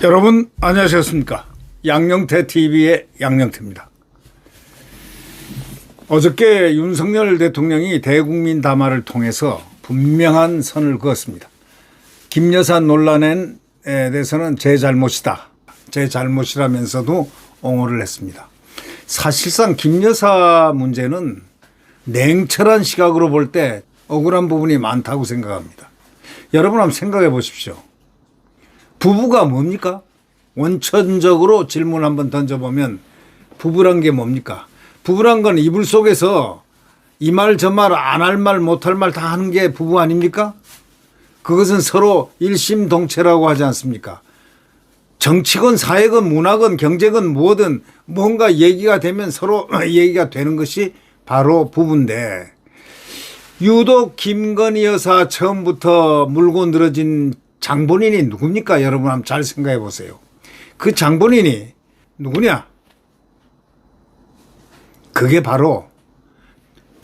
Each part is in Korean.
여러분 안녕하셨습니까? 양영태 TV의 양영태입니다. 어저께 윤석열 대통령이 대국민 담화를 통해서 분명한 선을 그었습니다. 김 여사 논란에 대해서는 제 잘못이다. 제 잘못이라면서도 옹호를 했습니다. 사실상 김 여사 문제는 냉철한 시각으로 볼 때 억울한 부분이 많다고 생각합니다. 여러분 한번 생각해 보십시오. 부부가 뭡니까? 원천적으로 질문 한번 던져보면 부부란 게 뭡니까? 부부란 건 이불 속에서 이 말 저 말 안 할 말 못 할 말 다 하는 게 부부 아닙니까? 그것은 서로 일심동체라고 하지 않습니까? 정치건 사회건 문화건 경제건 뭐든 뭔가 얘기가 되면 서로 얘기가 되는 것이 바로 부부인데, 유독 김건희 여사 처음부터 물고 늘어진 장본인이 누굽니까? 여러분 한번 잘 생각해 보세요. 그 장본인이 누구냐? 그게 바로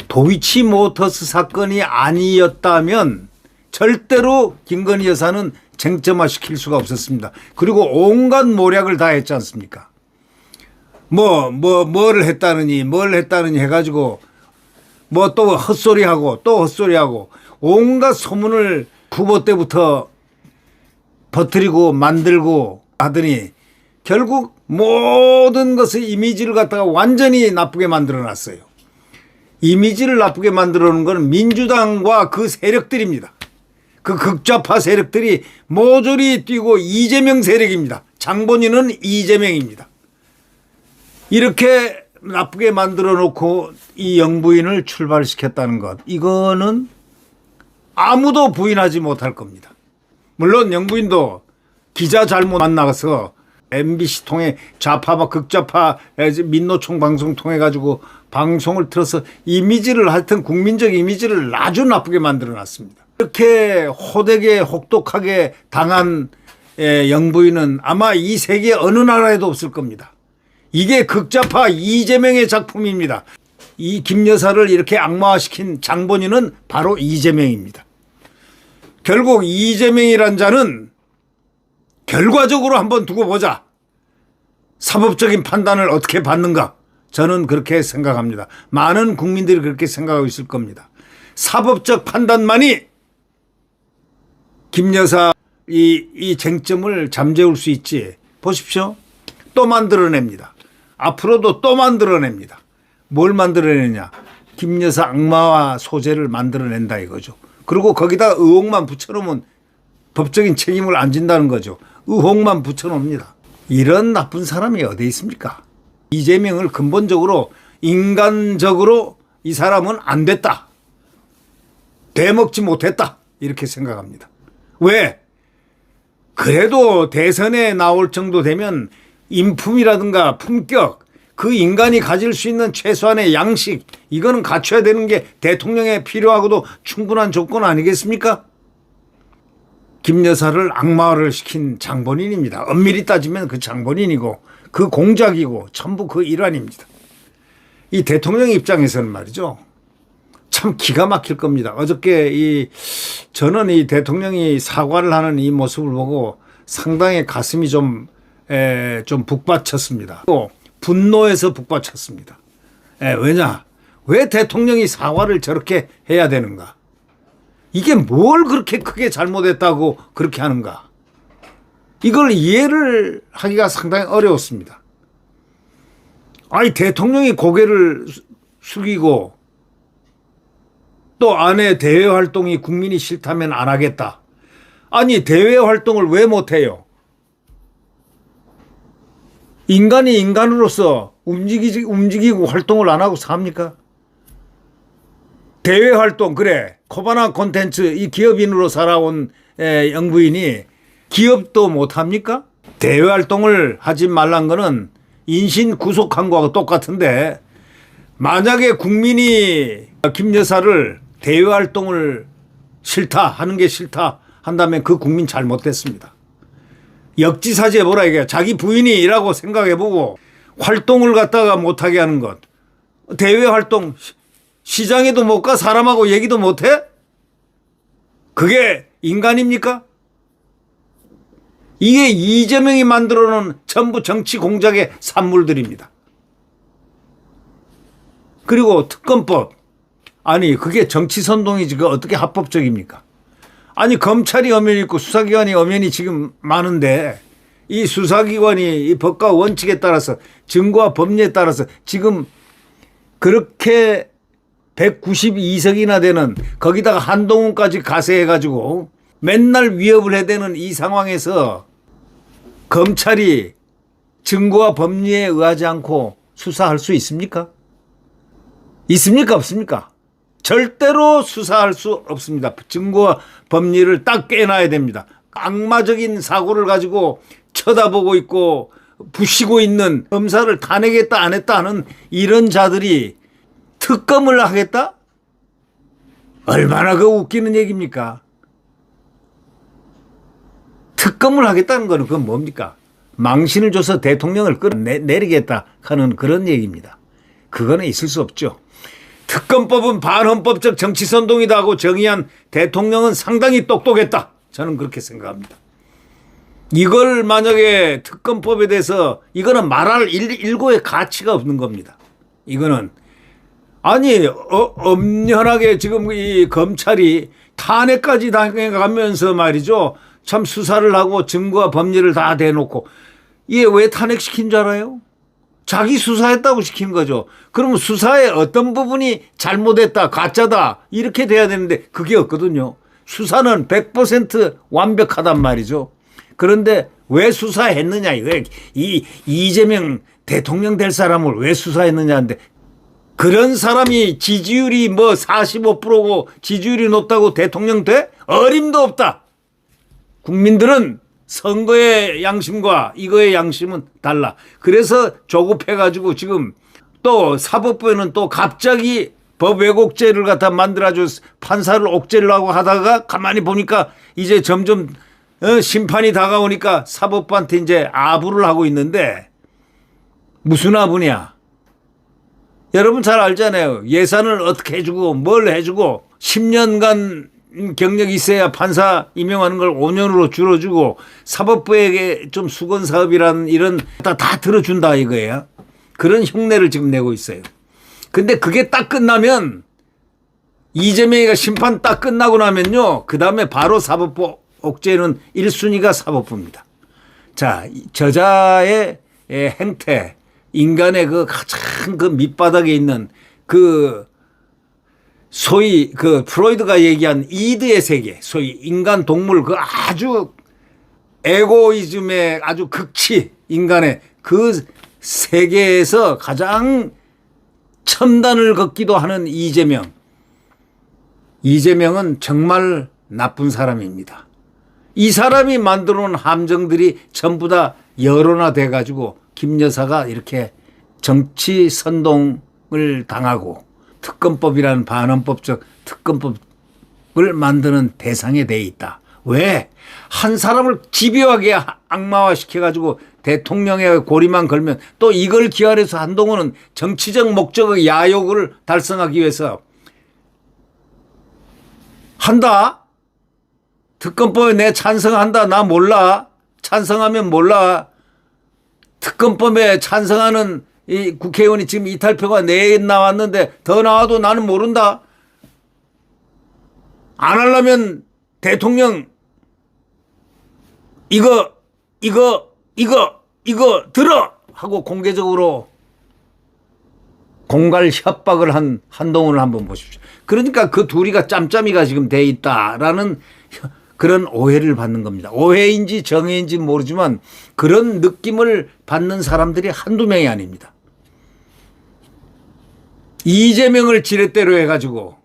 도이치모터스 사건이 아니었다면 절대로 김건희 여사는 쟁점화시킬 수가 없었습니다. 그리고 온갖 모략을 다 했지 않습니까? 뭘 했다느니 해가지고 뭐 또 헛소리하고 또 헛소리하고 온갖 소문을 후보 때부터 퍼뜨리고 만들고 하더니 결국 모든 것의 이미지를 갖다가 완전히 나쁘게 만들어 놨어요. 이미지를 나쁘게 만들어 놓은 것은 민주당과 그 세력들입니다. 그 극좌파 세력들이 모조리 뛰고 이재명 세력입니다. 장본인은 이재명입니다. 이렇게 나쁘게 만들어 놓고 이 영부인을 출발시켰다는 것, 이거는 아무도 부인하지 못할 겁니다. 물론 영부인도 기자 잘못 만나서 MBC 통해 좌파와 극좌파 민노총 방송 통해 가지고 방송을 틀어서 이미지를 하여튼 국민적 이미지를 아주 나쁘게 만들어 놨습니다. 이렇게 호되게 혹독하게 당한 영부인은 아마 이 세계 어느 나라에도 없을 겁니다. 이게 극좌파 이재명의 작품입니다. 이 김 여사를 이렇게 악마화시킨 장본인은 바로 이재명입니다. 결국 이재명이란 자는 결과적으로 한번 두고 보자. 사법적인 판단을 어떻게 받는가? 저는 그렇게 생각합니다. 많은 국민들이 그렇게 생각하고 있을 겁니다. 사법적 판단만이 김 여사 이 쟁점을 잠재울 수 있지. 보십시오. 또 만들어냅니다. 앞으로도 또 만들어냅니다. 뭘 만들어내냐? 김 여사 악마화 소재를 만들어낸다 이거죠. 그리고 거기다 의혹만 붙여놓으면 법적인 책임을 안 진다는 거죠. 의혹만 붙여놓습니다. 이런 나쁜 사람이 어디 있습니까? 이재명을 근본적으로 인간적으로 이 사람은 안 됐다. 되먹지 못했다. 이렇게 생각합니다. 왜? 그래도 대선에 나올 정도 되면 인품이라든가 품격, 그 인간이 가질 수 있는 최소한의 양식, 이거는 갖춰야 되는 게 대통령에 필요하고도 충분한 조건 아니겠습니까? 김 여사를 악마화를 시킨 장본인입니다. 엄밀히 따지면 그 장본인이고 그 공작이고 전부 그 일환입니다. 이 대통령 입장에서는 말이죠, 참 기가 막힐 겁니다. 어저께 저는 이 대통령이 사과를 하는 이 모습을 보고 상당히 가슴이 좀 북받쳤습니다. 또 분노해서 북받쳤습니다. 왜냐? 왜 대통령이 사과를 저렇게 해야 되는가? 이게 뭘 그렇게 크게 잘못했다고 그렇게 하는가? 이걸 이해를 하기가 상당히 어려웠습니다. 아니, 대통령이 고개를 숙이고 또 안에 대외 활동이 국민이 싫다면 안 하겠다. 아니, 대외 활동을 왜 못해요? 인간이 인간으로서 움직이고 활동을 안 하고 삽니까? 대외 활동, 그래. 코바나 콘텐츠 이 기업인으로 살아온 영부인이 기업도 못합니까? 대외 활동을 하지 말란 거는 인신 구속한 거하고 똑같은데, 만약에 국민이 김 여사를 대외 활동을 싫다, 하는 게 싫다 한다면 그 국민 잘못됐습니다. 역지사지해 보라 이게. 자기 부인이 일하고 생각해보고 활동을 갖다가 못하게 하는 것, 대외 활동 시장에도 못 가 사람하고 얘기도 못 해? 그게 인간입니까? 이게 이재명이 만들어 놓은 전부 정치 공작의 산물들입니다. 그리고 특검법. 아니 그게 정치 선동이지 그 어떻게 합법적입니까? 아니 검찰이 엄연히 있고 수사기관이 엄연히 지금 많은데 이 수사기관이 이 법과 원칙에 따라서 증거와 법리에 따라서 지금 그렇게 192석이나 되는 거기다가 한동훈까지 가세해가지고 맨날 위협을 해대는 이 상황에서 검찰이 증거와 법리에 의하지 않고 수사할 수 있습니까? 있습니까? 없습니까? 절대로 수사할 수 없습니다. 증거와 법리를 딱 깨놔야 됩니다. 악마적인 사고를 가지고 쳐다보고 있고 부시고 있는 검사를 탄핵했다 안 했다 하는 이런 자들이 특검을 하겠다? 얼마나 그 웃기는 얘기입니까? 특검을 하겠다는 거는 그건 뭡니까? 망신을 줘서 대통령을 끌어내리겠다 하는 그런 얘기입니다. 그거는 있을 수 없죠. 특검법은 반헌법적 정치선동이다 하고 정의한 대통령은 상당히 똑똑했다. 저는 그렇게 생각합니다. 이걸 만약에 특검법에 대해서 이거는 말할 일고의 가치가 없는 겁니다. 이거는 아니 엄연하게 지금 이 검찰이 탄핵까지 당해가면서 말이죠. 참 수사를 하고 증거와 법리를 다 대놓고 이게 왜 탄핵시킨 줄 알아요? 자기 수사했다고 시킨 거죠. 그러면 수사의 어떤 부분이 잘못했다, 가짜다 이렇게 돼야 되는데 그게 없거든요. 수사는 100% 완벽하단 말이죠. 그런데 왜 수사했느냐 이거예요. 이 이재명 대통령 될 사람을 왜 수사했느냐인데 그런 사람이 지지율이 뭐 45%고 지지율이 높다고 대통령 돼? 어림도 없다. 국민들은 선거의 양심과 이거의 양심은 달라. 그래서 조급해가지고 지금 또 사법부에는 또 갑자기 법 왜곡죄를 갖다 만들어줘 판사를 옥죄를 하고 하다가 가만히 보니까 이제 점점 심판이 다가오니까 사법부한테 이제 아부를 하고 있는데 무슨 아부냐. 여러분 잘 알잖아요. 예산을 어떻게 해주고 뭘 해주고 10년간 경력이 있어야 판사 임명하는 걸 5년으로 줄여주고 사법부에게 좀 수건 사업이라는 이런 다 들어준다 이거예요. 그런 흉내를 지금 내고 있어요. 근데 그게 딱 끝나면 이재명이가 심판 딱 끝나고 나면요. 그 다음에 바로 사법부 옥죄는 1순위가 사법부입니다. 자, 저자의 행태, 인간의 그 가장 그 밑바닥에 있는 그 소위 그 프로이드가 얘기한 이드의 세계, 소위 인간 동물 그 아주 에고이즘의 아주 극치 인간의 그 세계에서 가장 첨단을 걷기도 하는 이재명. 이재명은 정말 나쁜 사람입니다. 이 사람이 만들어 놓은 함정들이 전부 다 여론화돼 가지고 김 여사가 이렇게 정치 선동을 당하고 특검법이라는 반헌법적 특검법을 만드는 대상에 돼 있다. 왜? 한 사람을 집요하게 악마화시켜가지고 대통령의 고리만 걸면 또 이걸 기활해서 한동훈은 정치적 목적의 야욕을 달성하기 위해서 한다. 특검법에 내 찬성한다. 나 몰라. 찬성하면 몰라. 특검법에 찬성하는 이 국회의원이 지금 이탈표가 4개 나왔는데 더 나와도 나는 모른다. 안 하려면 대통령 이거 들어 하고 공개적으로 공갈 협박을 한 한동훈을 한번 보십시오. 그러니까 그 둘이가 짬짬이가 지금 돼 있다라는 그런 오해를 받는 겁니다. 오해인지 정해인지 모르지만 그런 느낌을 받는 사람들이 한두 명이 아닙니다. 이재명을 지렛대로 해가지고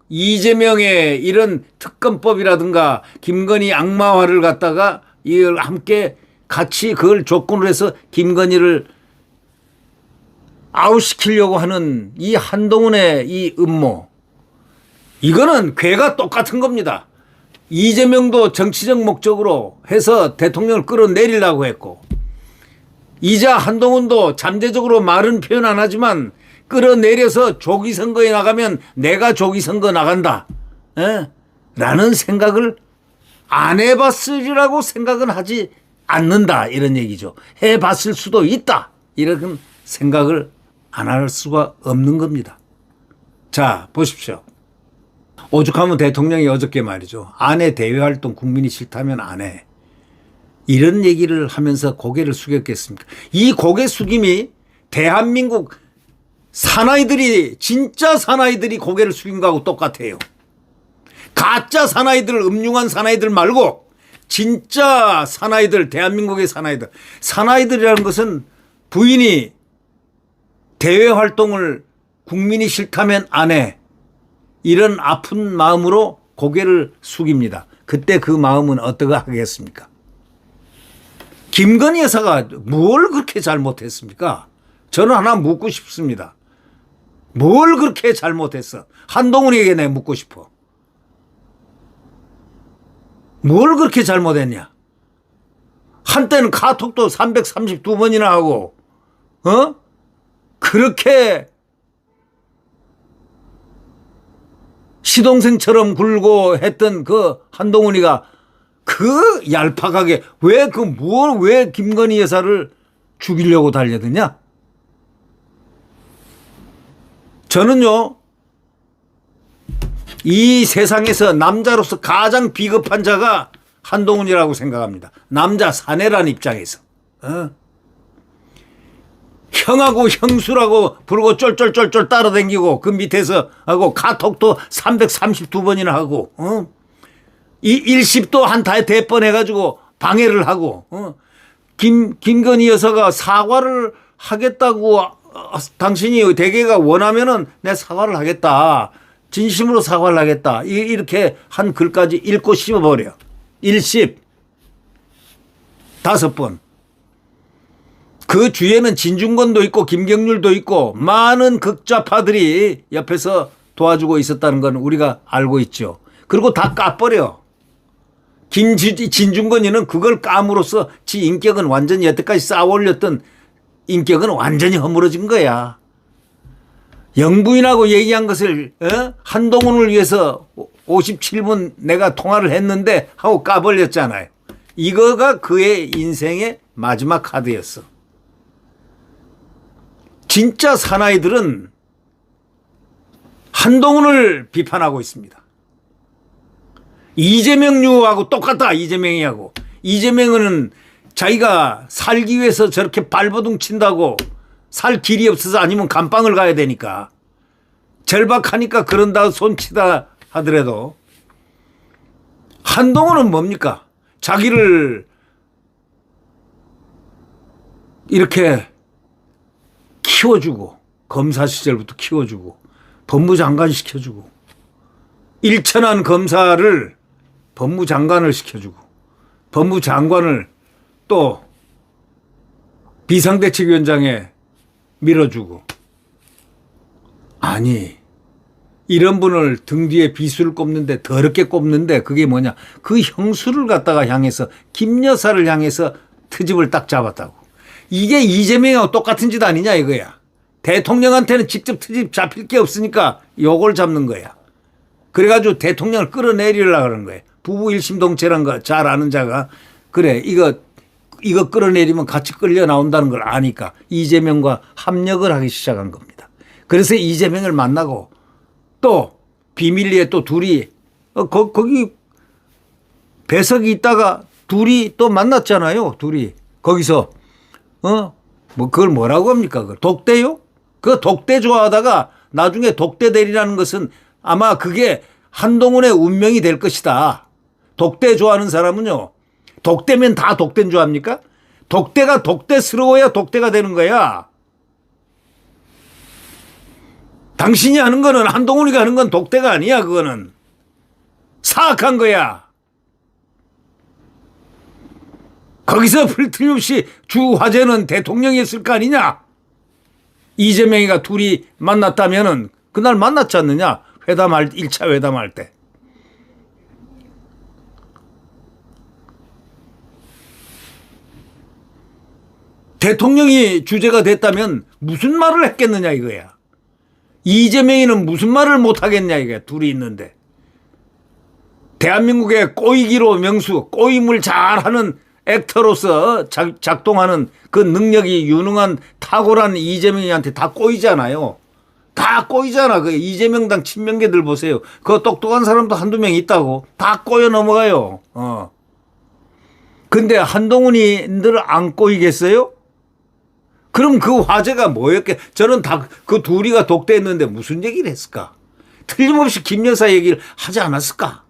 이재명의 이런 특검법이라든가 김건희 악마화를 갖다가 이걸 함께 같이 그걸 조건으로 해서 김건희를 아웃시키려고 하는 이 한동훈의 이 음모, 이거는 괴가 똑같은 겁니다. 이재명도 정치적 목적으로 해서 대통령을 끌어내리려고 했고 이자 한동훈도 잠재적으로 말은 표현 안 하지만 끌어내려서 조기 선거에 나가면 내가 조기 선거 나간다. 라는 생각을 안 해봤으리라고 생각은 하지 않는다. 이런 얘기죠. 해봤을 수도 있다. 이런 생각을 안 할 수가 없는 겁니다. 자, 보십시오. 오죽하면 대통령이 어저께 말이죠. 아내 대외활동 국민이 싫다면 안 해. 이런 얘기를 하면서 고개를 숙였겠습니까? 이 고개 숙임이 대한민국 사나이들이 진짜 사나이들이 고개를 숙인 거하고 똑같아요. 가짜 사나이들 음흉한 사나이들 말고 진짜 사나이들 대한민국의 사나이들. 사나이들이라는 것은 부인이 대외활동을 국민이 싫다면 안 해. 이런 아픈 마음으로 고개를 숙입니다. 그때 그 마음은 어떻게 하겠습니까? 김건희 여사가 뭘 그렇게 잘못했습니까? 저는 하나 묻고 싶습니다. 뭘 그렇게 잘못했어? 한동훈에게 내가 묻고 싶어. 뭘 그렇게 잘못했냐? 한때는 카톡도 332번이나 하고 그렇게 시동생처럼 굴고 했던 그 한동훈이가 그 얄팍하게 왜 김건희 여사를 죽이려고 달려드냐? 저는요, 이 세상에서 남자로서 가장 비겁한 자가 한동훈이라고 생각합니다. 남자 사내라는 입장에서. 형하고 형수라고 부르고 쫄쫄쫄쫄 따라다니고 그 밑에서 하고 카톡도 332번이나 하고 이 일십도 한 대번 해가지고 방해를 하고 김건희 여사가 사과를 하겠다고 당신이 대개가 원하면은 내 사과를 하겠다. 진심으로 사과를 하겠다. 이렇게 한 글까지 읽고 씹어버려. 일십 5번. 그 주위에는 진중권도 있고 김경률도 있고 많은 극좌파들이 옆에서 도와주고 있었다는 건 우리가 알고 있죠. 그리고 다 까버려. 진중권이는 그걸 까므로써 지 인격은 완전히 여태까지 쌓아 올렸던 인격은 완전히 허물어진 거야. 영부인하고 얘기한 것을 한동훈을 위해서 57분 내가 통화를 했는데 하고 까버렸잖아요. 이거가 그의 인생의 마지막 카드였어. 진짜 사나이들은 한동훈을 비판하고 있습니다. 이재명류하고 똑같다. 이재명이하고. 이재명은 자기가 살기 위해서 저렇게 발버둥 친다고 살 길이 없어서 아니면 감방을 가야 되니까 절박하니까 그런다 손치다 하더라도 한동훈은 뭡니까? 자기를 이렇게 키워주고 검사 시절부터 키워주고 법무장관 시켜주고 일천한 검사를 법무장관을 시켜주고 법무장관을 또 비상대책위원장에 밀어주고 아니 이런 분을 등 뒤에 비수를 꼽는데 더럽게 꼽는데 그게 뭐냐 그 형수를 갖다가 향해서 김 여사를 향해서 트집을 딱 잡았다고. 이게 이재명하고 똑같은 짓 아니냐 이거야. 대통령한테는 직접 트집 잡힐 게 없으니까 요걸 잡는 거야. 그래가지고 대통령을 끌어내리려고 하는 거예요. 부부 일심동체란 거 잘 아는 자가 그래 이거 끌어내리면 같이 끌려 나온다는 걸 아니까 이재명과 합력을 하기 시작한 겁니다. 그래서 이재명을 만나고 또 비밀리에 또 둘이 거기 배석이 있다가 둘이 또 만났잖아요. 둘이 거기서 뭐 그걸 뭐라고 합니까? 독대요? 그 독대 좋아하다가 나중에 독대 대리라는 것은 아마 그게 한동훈의 운명이 될 것이다. 독대 좋아하는 사람은요. 독대면 다 독대인 줄 압니까? 독대가 독대스러워야 독대가 되는 거야. 당신이 하는 거는 한동훈이가 하는 건 독대가 아니야. 그거는 사악한 거야. 거기서 틀림없이 주 화제는 대통령이었을 거 아니냐. 이재명이가 둘이 만났다면은 그날 만났지 않느냐. 1차 회담할 때. 대통령이 주제가 됐다면 무슨 말을 했겠느냐 이거야. 이재명이는 무슨 말을 못하겠냐 이게 둘이 있는데. 대한민국의 꼬이기로 명수, 꼬임을 잘하는 액터로서 작동하는 그 능력이 유능한 탁월한 이재명이한테 다 꼬이잖아요. 다 꼬이잖아. 그 이재명당 친명계들 보세요. 그 똑똑한 사람도 한두 명 있다고. 다 꼬여 넘어가요. 근데 한동훈이들 안 꼬이겠어요? 그럼 그 화제가 뭐였게? 저는 다 그 둘이가 독대했는데 무슨 얘기를 했을까? 틀림없이 김 여사 얘기를 하지 않았을까?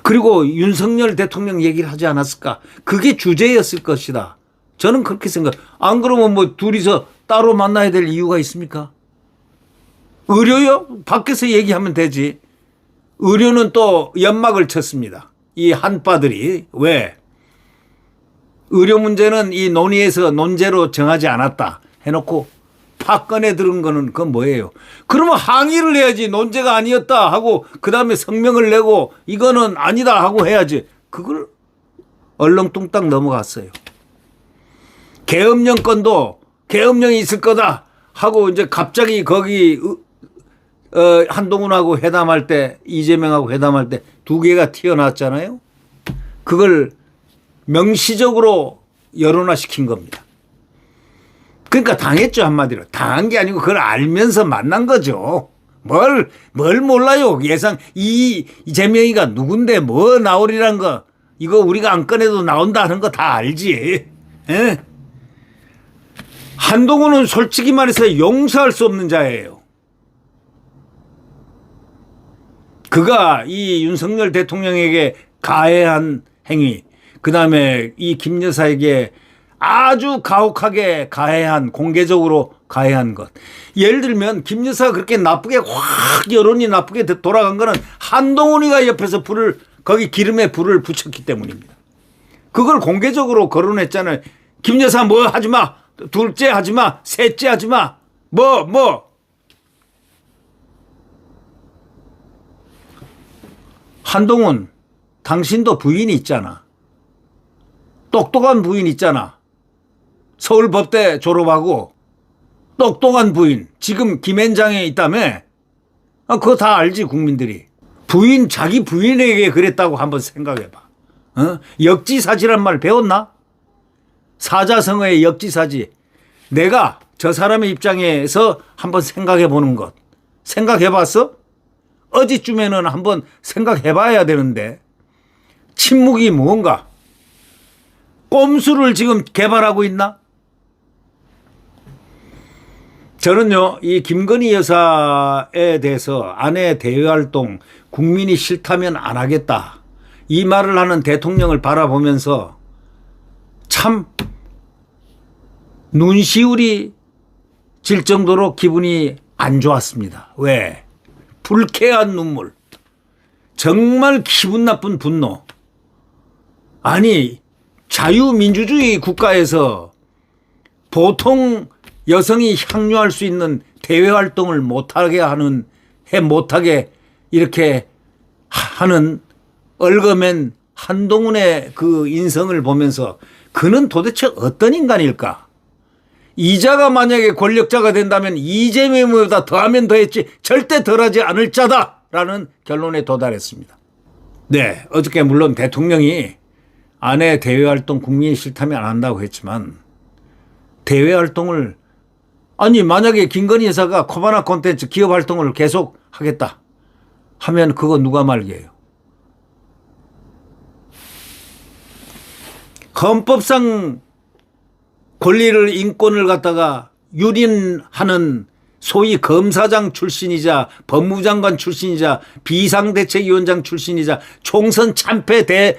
그리고 윤석열 대통령 얘기를 하지 않았을까? 그게 주제였을 것이다. 저는 그렇게 생각. 안 그러면 뭐 둘이서 따로 만나야 될 이유가 있습니까? 의료요? 밖에서 얘기하면 되지. 의료는 또 연막을 쳤습니다. 이 한파들이. 왜? 의료 문제는 이 논의에서 논제로 정하지 않았다 해놓고 팍 꺼내 들은 거는 그건 뭐예요? 그러면 항의를 해야지. 논제가 아니었다 하고 그다음에 성명을 내고 이거는 아니다 하고 해야지. 그걸 얼렁뚱땅 넘어갔어요. 계엄령 건도 계엄령이 있을 거다 하고 이제 갑자기 거기 한동훈하고 회담할 때 이재명하고 회담할 때 두 개가 튀어나왔잖아요. 그걸 명시적으로 여론화시킨 겁니다. 그러니까 당했죠 한마디로. 당한 게 아니고 그걸 알면서 만난 거죠. 뭘 몰라요. 예상 이재명이가 누군데 뭐 나오리란 거 이거 우리가 안 꺼내도 나온다는 거 다 알지. 에? 한동훈은 솔직히 말해서 용서할 수 없는 자예요. 그가 이 윤석열 대통령에게 가해한 행위, 그 다음에 이 김 여사에게 아주 가혹하게 가해한, 공개적으로 가해한 것. 예를 들면 김 여사가 그렇게 나쁘게 확 여론이 나쁘게 돌아간 거는 한동훈이가 옆에서 거기 기름에 불을 붙였기 때문입니다. 그걸 공개적으로 거론했잖아요. 김 여사 뭐 하지 마. 둘째 하지 마. 셋째 하지 마. 뭐. 한동훈, 당신도 부인이 있잖아. 똑똑한 부인 있잖아. 서울법대 졸업하고 똑똑한 부인. 지금 김앤장에 있다며. 그거 다 알지 국민들이. 자기 부인에게 그랬다고 한번 생각해봐. 역지사지란 말 배웠나? 사자성어의 역지사지. 내가 저 사람의 입장에서 한번 생각해 보는 것. 생각해 봤어? 어디쯤에는 한번 생각해 봐야 되는데 침묵이 뭔가? 꼼수를 지금 개발하고 있나? 저는요, 이 김건희 여사에 대해서 아내 대외활동 국민이 싫다면 안 하겠다. 이 말을 하는 대통령을 바라보면서 참 눈시울이 질 정도로 기분이 안 좋았습니다. 왜? 불쾌한 눈물. 정말 기분 나쁜 분노. 아니, 자유민주주의 국가에서 보통 여성이 향유할 수 있는 대외활동을 못하게 이렇게 하는 얼거맨 한동훈의 그 인성을 보면서 그는 도대체 어떤 인간일까? 이자가 만약에 권력자가 된다면 이재명보다 더하면 더했지 절대 덜하지 않을 자다라는 결론에 도달했습니다. 네, 어저께 물론 대통령이 아내 대외활동 국민이 싫다면 안 한다고 했지만 대외활동을 만약에 김건희 여사가 코바나 콘텐츠 기업활동을 계속 하겠다 하면 그거 누가 말게요? 헌법상 권리를 인권을 갖다가 유린하는 소위 검사장 출신이자 법무장관 출신이자 비상대책위원장 출신이자 총선 참패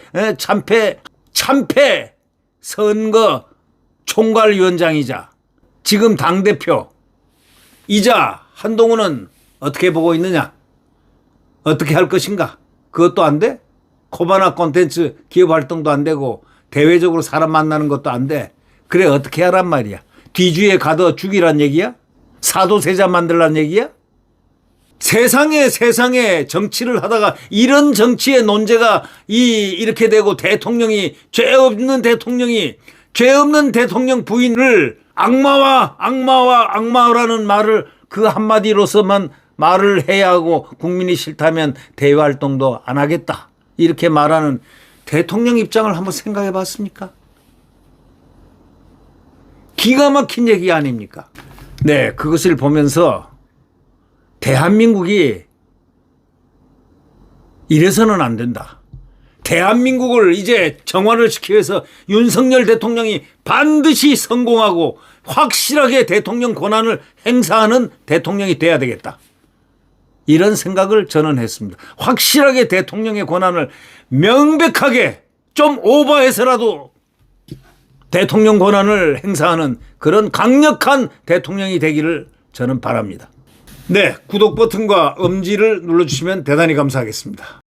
선거 총괄위원장이자 지금 당대표이자 한동훈은 어떻게 보고 있느냐? 어떻게 할 것인가? 그것도 안 돼? 코바나 콘텐츠 기업활동도 안 되고 대외적으로 사람 만나는 것도 안 돼. 그래 어떻게 하란 말이야? 뒤주에 가둬 죽이란 얘기야? 사도세자 만들란 얘기야? 세상에 정치를 하다가 이런 정치의 논제가 이렇게 되고 대통령이 죄 없는 대통령 부인을 악마라는 말을 그 한마디로서만 말을 해야 하고 국민이 싫다면 대외 활동도 안 하겠다. 이렇게 말하는 대통령 입장을 한번 생각해 봤습니까? 기가 막힌 얘기 아닙니까? 네, 그것을 보면서 대한민국이 이래서는 안 된다. 대한민국을 이제 정화를 시키기 위해서 윤석열 대통령이 반드시 성공하고 확실하게 대통령 권한을 행사하는 대통령이 돼야 되겠다. 이런 생각을 저는 했습니다. 확실하게 대통령의 권한을 명백하게 좀 오버해서라도 대통령 권한을 행사하는 그런 강력한 대통령이 되기를 저는 바랍니다. 네, 구독 버튼과 엄지를 눌러주시면 대단히 감사하겠습니다.